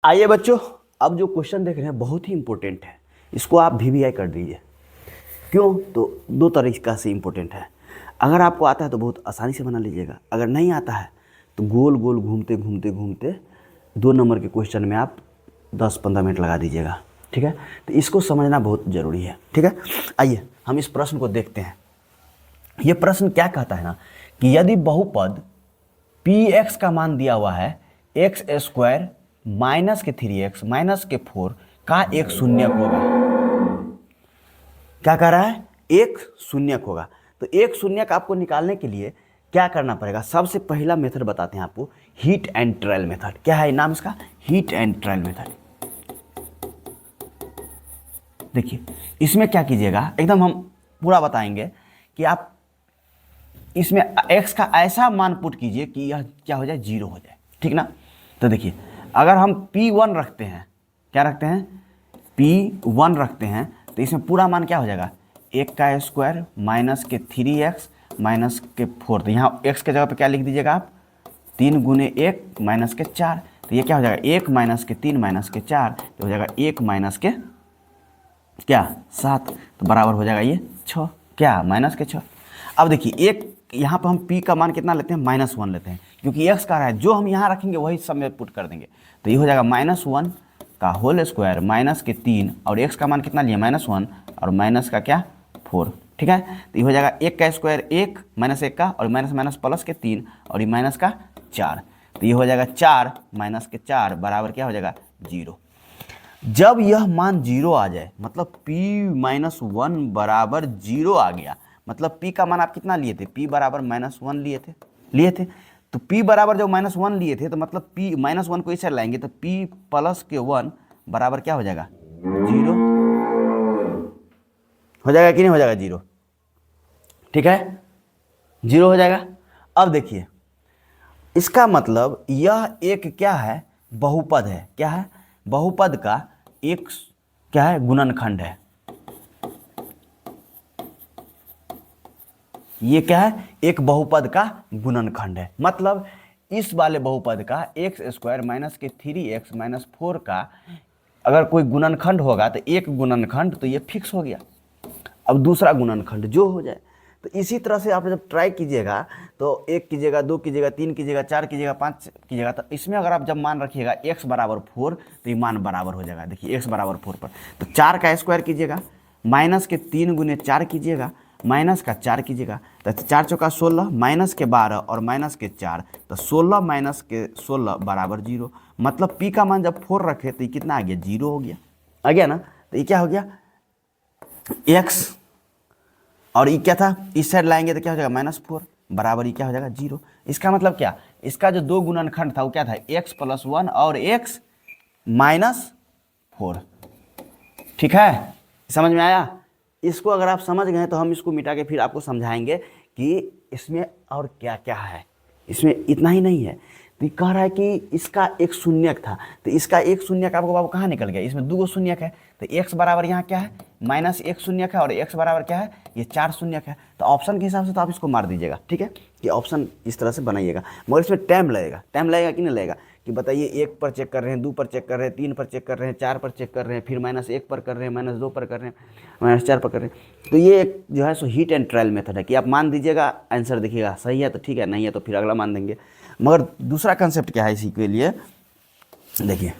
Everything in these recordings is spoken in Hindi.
आइए बच्चों, अब जो क्वेश्चन देख रहे हैं बहुत ही इंपॉर्टेंट है। इसको आप वीवीआई कर दीजिए। क्यों? तो दो तरीका से इंपॉर्टेंट है। अगर आपको आता है तो बहुत आसानी से बना लीजिएगा, अगर नहीं आता है तो गोल गोल घूमते घूमते घूमते 2 नंबर के क्वेश्चन में आप 10-15 मिनट लगा दीजिएगा। ठीक है, तो इसको समझना बहुत ज़रूरी है। ठीक है, आइए हम इस प्रश्न को देखते हैं। ये प्रश्न क्या कहता है ना कि यदि बहुपद पी एक्स का मान दिया हुआ है एक्स स्क्वायर माइनस के 3x माइनस के 4 का एक शून्यक होगा। क्या कह रहा है? एक शून्यक होगा। तो एक शून्यक आपको निकालने के लिए क्या करना पड़ेगा? सबसे पहला मेथड बताते हैं आपको, हीट एंड ट्रायल मेथड। क्या है नाम इसका? Heat and trial method. देखिए इसमें क्या कीजिएगा, एकदम हम पूरा बताएंगे कि आप इसमें x का ऐसा मान पुट कीजिए कि यह क्या हो जाए, 0 हो जाए। ठीक ना? तो देखिए अगर हम P1 रखते हैं, क्या रखते हैं? P1 रखते हैं, तो इसमें पूरा मान क्या हो जाएगा? 1 का स्क्वायर माइनस के 3x माइनस के 4। तो यहाँ x के जगह पे क्या लिख दीजिएगा आप? 3 गुने 1 माइनस के 4। तो ये क्या हो जाएगा? 1 माइनस के 3 माइनस के 4, तो हो जाएगा 1 माइनस के क्या 7, तो बराबर हो जाएगा ये 6, क्या माइनस के 6। अब देखिए एक यहाँ पर हम p का मान कितना लेते हैं? -1 लेते हैं, क्योंकि x का रहा है, जो हम यहाँ रखेंगे वही सब में पुट कर देंगे। तो ये हो जाएगा -1 का होल स्क्वायर माइनस के 3, और x का मान कितना लिया? -1, और माइनस का क्या 4। ठीक है, तो ये हो जाएगा 1 का स्क्वायर 1 माइनस 1 का, और माइनस माइनस प्लस के 3, और ये माइनस का 4। तो ये हो जाएगा 4 माइनस के 4 बराबर क्या हो जाएगा? 0। जब यह मान 0 आ जाए, मतलब p-1 बराबर 0 आ गया, मतलब p का मान आप कितना लिए थे? p बराबर -1 लिए थे। तो p बराबर जब -1 लिए थे, तो मतलब p -1 को इसे लाएंगे तो p प्लस के 1 बराबर क्या हो जाएगा? 0 हो जाएगा कि नहीं हो जाएगा? 0। ठीक है, 0 हो जाएगा। अब देखिए इसका मतलब यह एक क्या है? बहुपद है। क्या है? बहुपद का एक क्या है? गुणनखंड है। ये क्या है? एक बहुपद का गुणनखंड है। मतलब इस वाले बहुपद का एक्स स्क्वायर माइनस के 3x माइनस 4 का अगर कोई गुणनखंड होगा तो एक गुणनखंड तो ये फिक्स हो गया। अब दूसरा गुणनखंड जो हो जाए, तो इसी तरह से आप जब ट्राई कीजिएगा तो 1 कीजिएगा, 2 कीजिएगा, 3 कीजिएगा, 4 कीजिएगा, 5 कीजिएगा, तो इसमें अगर आप जब मान रखिएगा x बराबर 4 तो ये मान बराबर हो जाएगा। देखिए x बराबर 4 पर तो 4 का स्क्वायर कीजिएगा, माइनस के 3 गुने 4 कीजिएगा, माइनस का 4 कीजिएगा, तो 4 चौका 16, माइनस के 12 और माइनस के 4, तो 16 माइनस के 16 बराबर 0। मतलब p का मान जब 4 रखे तो ये कितना आ गया? 0 हो गया। आ गया ना? तो ये क्या हो गया? x, और ये क्या था? इस साइड लाएंगे तो क्या हो जाएगा? -4 बराबर ये क्या हो जाएगा? 0। इसका मतलब क्या? इसका जो दो गुणनखंड था वो क्या था? x + 1 और x -4। ठीक है, समझ में आया? इसको अगर आप समझ गए तो हम इसको मिटा के फिर आपको समझाएंगे कि इसमें और क्या क्या है। इसमें इतना ही नहीं है, तो ये कह रहा है कि इसका एक शून्यक था, तो इसका एक शून्यक आपको बाबू कहाँ निकल गया? इसमें 2 शून्यक है, तो x बराबर यहाँ क्या है? -1 शून्यक है, और x बराबर क्या है? ये 4 शून्यक है। तो ऑप्शन के हिसाब से तो आप इसको मार दीजिएगा। ठीक है, कि ऑप्शन इस तरह से बनाइएगा, मगर इसमें टाइम लगेगा। टाइम लगेगा कि नहीं लगेगा? कि बताइए 1 पर चेक कर रहे हैं, 2 पर चेक कर रहे हैं, 3 पर चेक कर रहे हैं, 4 पर चेक कर रहे हैं, फिर -1 पर कर रहे हैं, -2 पर कर रहे हैं, -4 पर कर रहे हैं। तो ये एक जो है so heat and trial method है कि आप मान दीजिएगा, आंसर देखिएगा, सही है तो ठीक है, नहीं है तो फिर अगला मान देंगे। मगर दूसरा कंसेप्ट क्या है इसी के लिए? देखिए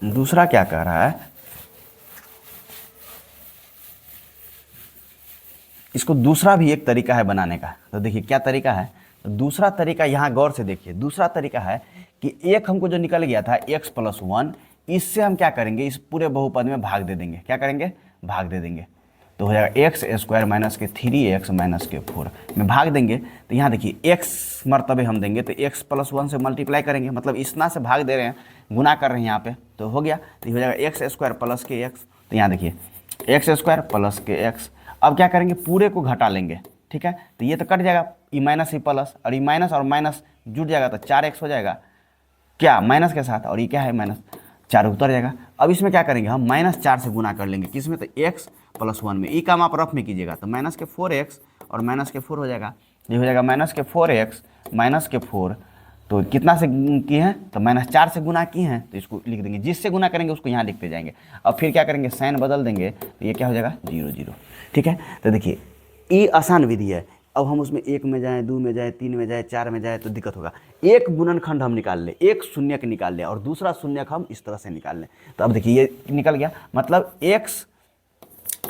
दूसरा क्या कह रहा है, इसको दूसरा भी एक तरीका है बनाने का। तो देखिए क्या तरीका है? तो दूसरा तरीका यहाँ गौर से देखिए, दूसरा तरीका है कि एक हमको जो निकल गया था x + 1, इससे हम क्या करेंगे? इस पूरे बहुपद में भाग दे देंगे। क्या करेंगे? भाग दे देंगे। तो हो जाएगा x स्क्वायर माइनस के 3x माइनस के 4 में भाग देंगे। तो यहाँ देखिए x मरतबे हम देंगे, तो x + 1 से मल्टीप्लाई करेंगे, मतलब इतना से भाग दे रहे हैं, गुना कर रहे हैं यहाँ पे, तो हो गया। तो हो जाएगा x स्क्वायर प्लस के x। तो यहाँ देखिए x स्क्वायर प्लस के x। अब क्या करेंगे? पूरे को घटा लेंगे। ठीक है, तो ये तो कट जाएगा, ई माइनस ई प्लस, और ई माइनस और माइनस जुट जाएगा तो 4x हो जाएगा क्या? माइनस के साथ, और ये क्या है? -4 उतर जाएगा। अब इसमें क्या करेंगे? हम -4 से गुना कर लेंगे, किसमें? तो x प्लस 1 में, ई काम आप रफ में कीजिएगा तो माइनस के 4x और माइनस के 4 हो जाएगा, ये हो जाएगा माइनस के 4x माइनस के 4, तो कितना से किए हैं तो -4 से गुना किए हैं, तो इसको लिख देंगे, जिससे गुना करेंगे उसको यहाँ लिखते जाएंगे। अब फिर क्या करेंगे, साइन बदल देंगे तो ये क्या हो जाएगा 0 0। ठीक है, तो देखिए ये आसान विधि है। अब हम उसमें 1 में जाएँ, 2 में जाएँ, 3 में जाएँ, 4 में जाएँ तो दिक्कत होगा। एक गुणनखंड हम निकाल लें, एक शून्यक निकाल लें और दूसरा शून्यक हम इस तरह से निकाल लें, तो अब देखिए ये निकल गया, मतलब x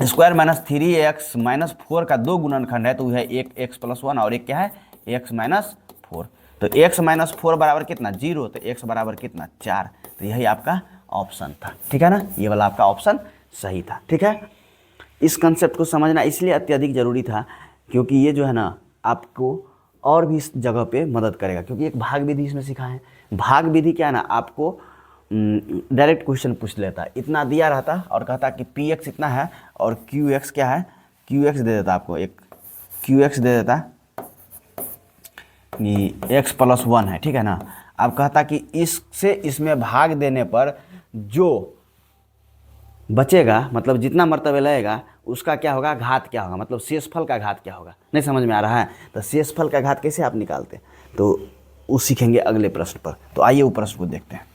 square minus 3x minus 4 का 2 गुणनखंड है, तो वह है एक x प्लस 1 और एक क्या है x माइनस 4, तो x माइनस 4 बराबर कितना 0, तो x बराबर कितना 4, तो यही आपका ऑप्शन था। ठीक है ना, ये वाला आपका ऑप्शन सही था। ठीक है, इस कंसेप्ट को समझना इसलिए अत्यधिक ज़रूरी था क्योंकि ये जो है ना आपको और भी इस जगह पे मदद करेगा, क्योंकि एक भाग विधि इसमें सिखाए हैं। भाग विधि क्या है ना, आपको डायरेक्ट क्वेश्चन पूछ लेता, इतना दिया रहता और कहता कि px इतना है और qx क्या है, qx दे देता आपको, एक qx दे देता कि x प्लस 1 है। ठीक है ना, अब कहता कि इससे इसमें भाग देने पर जो बचेगा, मतलब जितना मर्तबे लगेगा उसका क्या होगा, घात क्या होगा, मतलब शेषफल का घात क्या होगा। नहीं समझ में आ रहा है, तो शेषफल का घात कैसे आप निकालते हैं तो वो सीखेंगे अगले प्रश्न पर। तो आइए वो प्रश्न को देखते हैं।